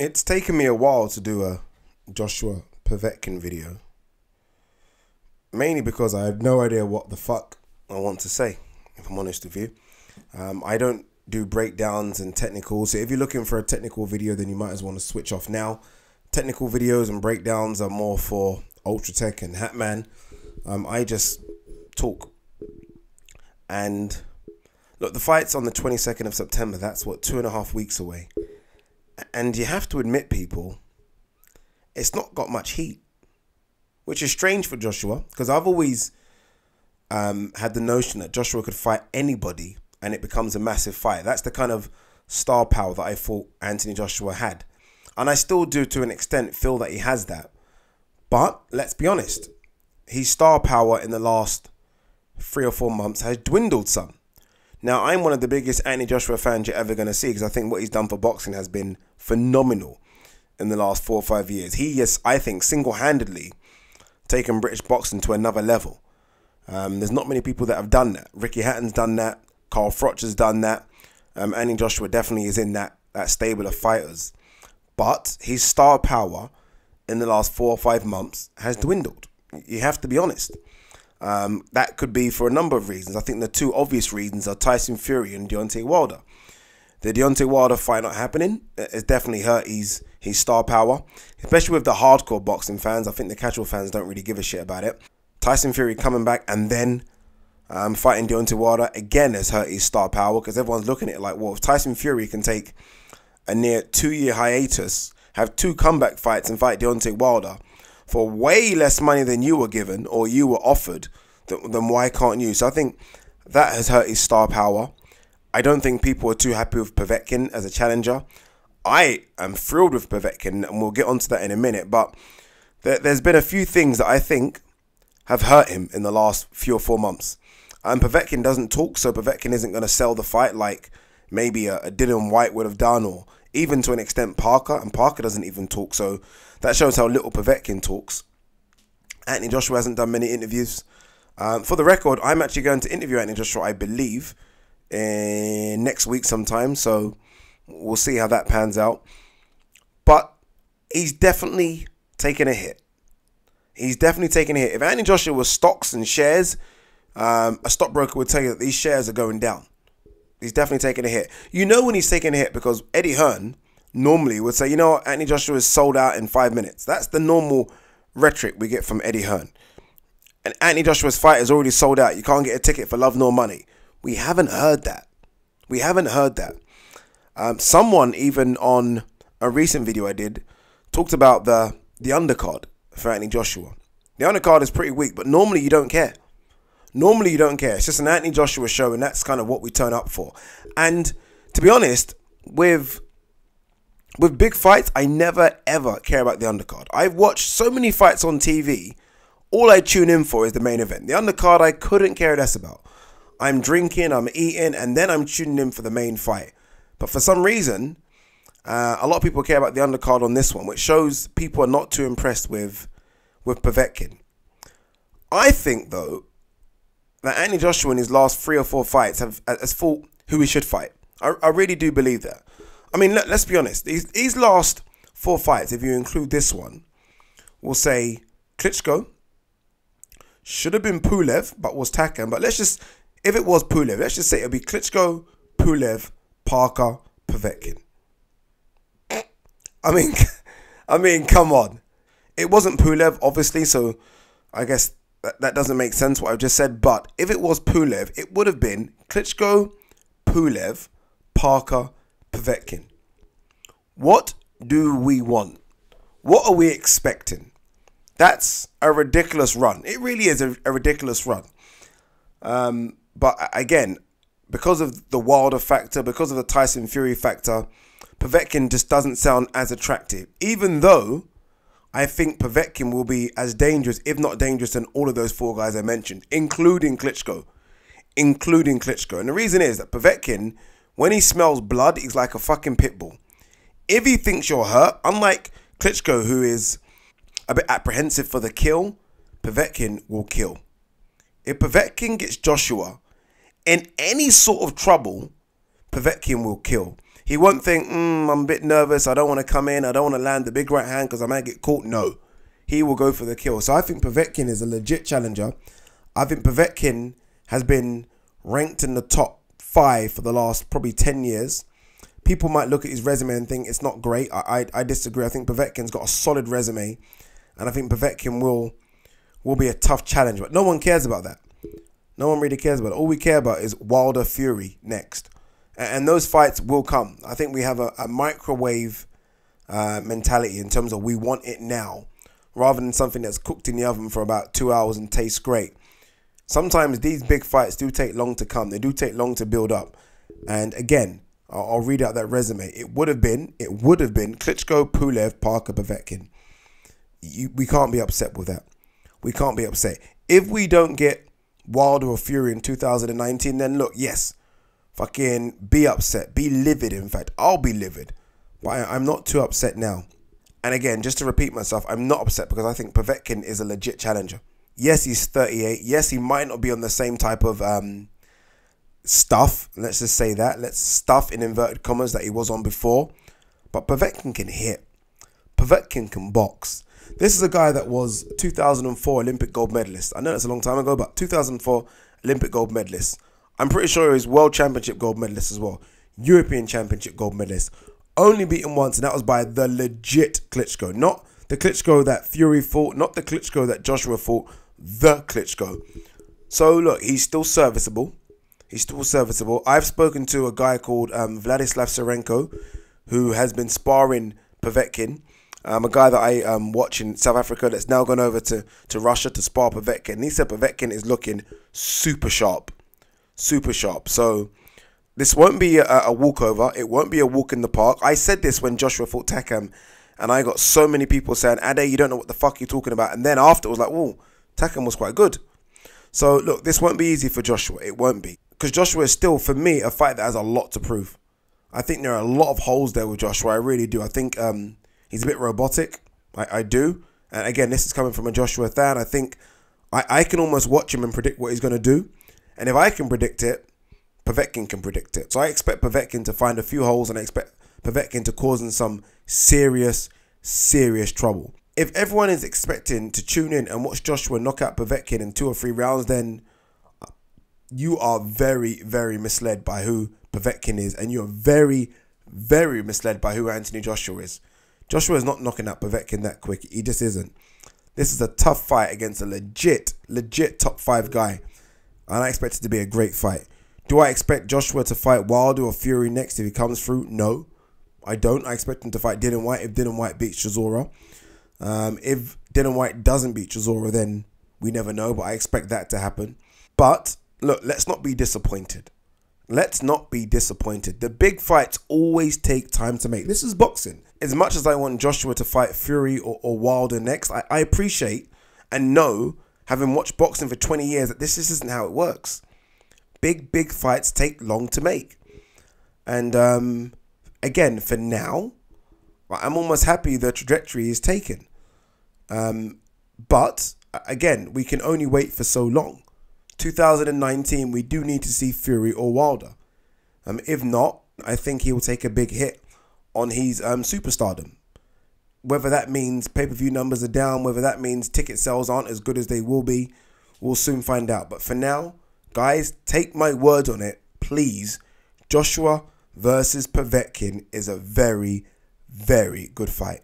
It's taken me a while to do a Joshua Povetkin video. Mainly because I have no idea what the fuck I want to say, if I'm honest with you. I don't do breakdowns and technicals. So if you're looking for a technical video, then you might as well want to switch off now. Technical videos and breakdowns are more for Ultratech and Hatman. I just talk. And look, the fight's on the 22nd of September. That's what, 2.5 weeks away. And you have to admit, people, it's not got much heat, which is strange for Joshua, because I've always had the notion that Joshua could fight anybody and it becomes a massive fight. That's the kind of star power that I thought Anthony Joshua had. And I still do, to an extent, feel that he has that. But let's be honest, his star power in the last 3 or 4 months has dwindled some. Now, I'm one of the biggest Anthony Joshua fans you're ever going to see, because I think what he's done for boxing has been phenomenal in the last 4 or 5 years. He has, I think, single-handedly taken British boxing to another level. There's not many people that have done that. Ricky Hatton's done that. Carl Froch's done that. Anthony Joshua definitely is in that stable of fighters. But his star power in the last 4 or 5 months has dwindled. You have to be honest. That could be for a number of reasons. I think the two obvious reasons are Tyson Fury and Deontay Wilder. The Deontay Wilder fight not happening has definitely hurt his star power, especially with the hardcore boxing fans. I think the casual fans don't really give a shit about it. Tyson Fury coming back and then fighting Deontay Wilder again has hurt his star power, because everyone's looking at it like, well, if Tyson Fury can take a near 2-year hiatus, have 2 comeback fights and fight Deontay Wilder for way less money than you were given or you were offered, then why can't you? So I think that has hurt his star power. I don't think people are too happy with Povetkin as a challenger. I am thrilled with Povetkin, and we'll get onto that in a minute. But there's been a few things that I think have hurt him in the last few or 4 months. And Povetkin doesn't talk, so Povetkin isn't going to sell the fight like maybe a Dylan White would have done, or even to an extent Parker. And Parker doesn't even talk, so that shows how little Povetkin talks. Anthony Joshua hasn't done many interviews. For the record, I'm actually going to interview Anthony Joshua, I believe, next week sometime. So we'll see how that pans out. But he's definitely taken a hit. He's definitely taken a hit. If Anthony Joshua was stocks and shares, a stockbroker would tell you that these shares are going down. He's definitely taken a hit. You know when he's taking a hit, because Eddie Hearn normally would say, you know what, Anthony Joshua is sold out in 5 minutes. That's the normal rhetoric we get from Eddie Hearn. And Anthony Joshua's fight is already sold out. You can't get a ticket for love nor money. We haven't heard that. We haven't heard that. Someone, even on a recent video I did, talked about the undercard for Anthony Joshua. The undercard is pretty weak, but normally you don't care. Normally you don't care. It's just an Anthony Joshua show, and that's kind of what we turn up for. And to be honest, with big fights, I never ever care about the undercard. I've watched so many fights on TV. All I tune in for is the main event. The undercard I couldn't care less about. I'm drinking, I'm eating, and then I'm tuning in for the main fight. But for some reason, a lot of people care about the undercard on this one, which shows people are not too impressed with Povetkin. I think, though, that Anthony Joshua in his last 3 or 4 fights has fought who he should fight. I really do believe that. I mean, let's be honest. These last 4 fights, if you include this one, we'll say Klitschko should have been Pulev, but was Takam. But let's just, if it was Pulev, let's just say it'll be Klitschko, Pulev, Parker, Povetkin. I mean, come on. It wasn't Pulev, obviously, so I guess that doesn't make sense what I've just said. But if it was Pulev, it would have been Klitschko, Pulev, Parker, Povetkin. What do we want? What are we expecting? That's a ridiculous run. It really is a ridiculous run. But again, because of the Wilder factor, because of the Tyson Fury factor, Povetkin just doesn't sound as attractive. Even though I think Povetkin will be as dangerous, if not dangerous, than all of those 4 guys I mentioned, including Klitschko. And the reason is that Povetkin, when he smells blood, he's like a fucking pit bull. If he thinks you're hurt, unlike Klitschko, who is a bit apprehensive for the kill, Povetkin will kill. If Povetkin gets Joshua in any sort of trouble, Povetkin will kill. He won't think, I'm a bit nervous, I don't want to come in, I don't want to land the big right hand because I might get caught. No, he will go for the kill. So I think Povetkin is a legit challenger. I think Povetkin has been ranked in the top 5 for the last probably 10 years. People might look at his resume and think it's not great. I disagree. I think Povetkin's got a solid resume, and I think Povetkin will be a tough challenge. But no one cares about that. No one really cares about it. All we care about is Wilder Fury next. And those fights will come. I think we have a microwave mentality in terms of we want it now, rather than something that's cooked in the oven for about 2 hours and tastes great. Sometimes these big fights do take long to come. They do take long to build up. And again, I'll read out that resume. It would have been Klitschko, Pulev, Parker, Povetkin. We can't be upset with that. We can't be upset. If we don't get Wilder or Fury in 2019, then look, yes, fucking be upset. Be livid, in fact. I'll be livid. But I'm not too upset now. And again, just to repeat myself, I'm not upset because I think Povetkin is a legit challenger. Yes, he's 38. Yes, he might not be on the same type of stuff. Let's just say that. Let's stuff in inverted commas that he was on before. But Povetkin can hit. Povetkin can box. This is a guy that was 2004 Olympic gold medalist. I know that's a long time ago, but 2004 Olympic gold medalist. I'm pretty sure he was World Championship gold medalist as well. European Championship gold medalist. Only beaten once, and that was by the legit Klitschko. Not the Klitschko that Fury fought, not the Klitschko that Joshua fought, the Klitschko. So look, he's still serviceable. He's still serviceable. I've spoken to a guy called Vladislav Serenko, who has been sparring Povetkin. A guy that I watch in South Africa that's now gone over to Russia to spar Povetkin. He said Povetkin is looking super sharp. Super sharp. So this won't be a walkover. It won't be a walk in the park. I said this when Joshua fought Takam, and I got so many people saying, Ade, you don't know what the fuck you're talking about. And then after it was like, oh, Takam was quite good. So look, this won't be easy for Joshua. It won't be. Because Joshua is still, for me, a fight that has a lot to prove. I think there are a lot of holes there with Joshua. I really do. I think he's a bit robotic. I do. And again, this is coming from a Joshua fan. I think I can almost watch him and predict what he's going to do. And if I can predict it, Povetkin can predict it. So I expect Povetkin to find a few holes, and I expect Povetkin to cause some serious, serious trouble. If everyone is expecting to tune in and watch Joshua knock out Povetkin in 2 or 3 rounds, then you are very, very misled by who Povetkin is. And you're very, very misled by who Anthony Joshua is. Joshua is not knocking out Povetkin that quick. He just isn't. This is a tough fight against a legit top 5 guy. And I expect it to be a great fight. Do I expect Joshua to fight Wilder or Fury next if he comes through? No, I don't. I expect him to fight Dillian Whyte if Dillian Whyte beats Chisora. If Dillian Whyte doesn't beat Chisora, then we never know. But I expect that to happen. But look, let's not be disappointed. Let's not be disappointed. The big fights always take time to make. This is boxing. As much as I want Joshua to fight Fury or Wilder next, I appreciate and know, having watched boxing for 20 years, that this isn't how it works. Big fights take long to make. And again, for now, I'm almost happy the trajectory is taken. But again, we can only wait for so long. 2019, we do need to see Fury or Wilder. If not, I think he will take a big hit on his superstardom. Whether that means pay-per-view numbers are down, whether that means ticket sales aren't as good as they will be, we'll soon find out. But for now, guys, take my word on it, please. Joshua versus Povetkin is a very, very good fight.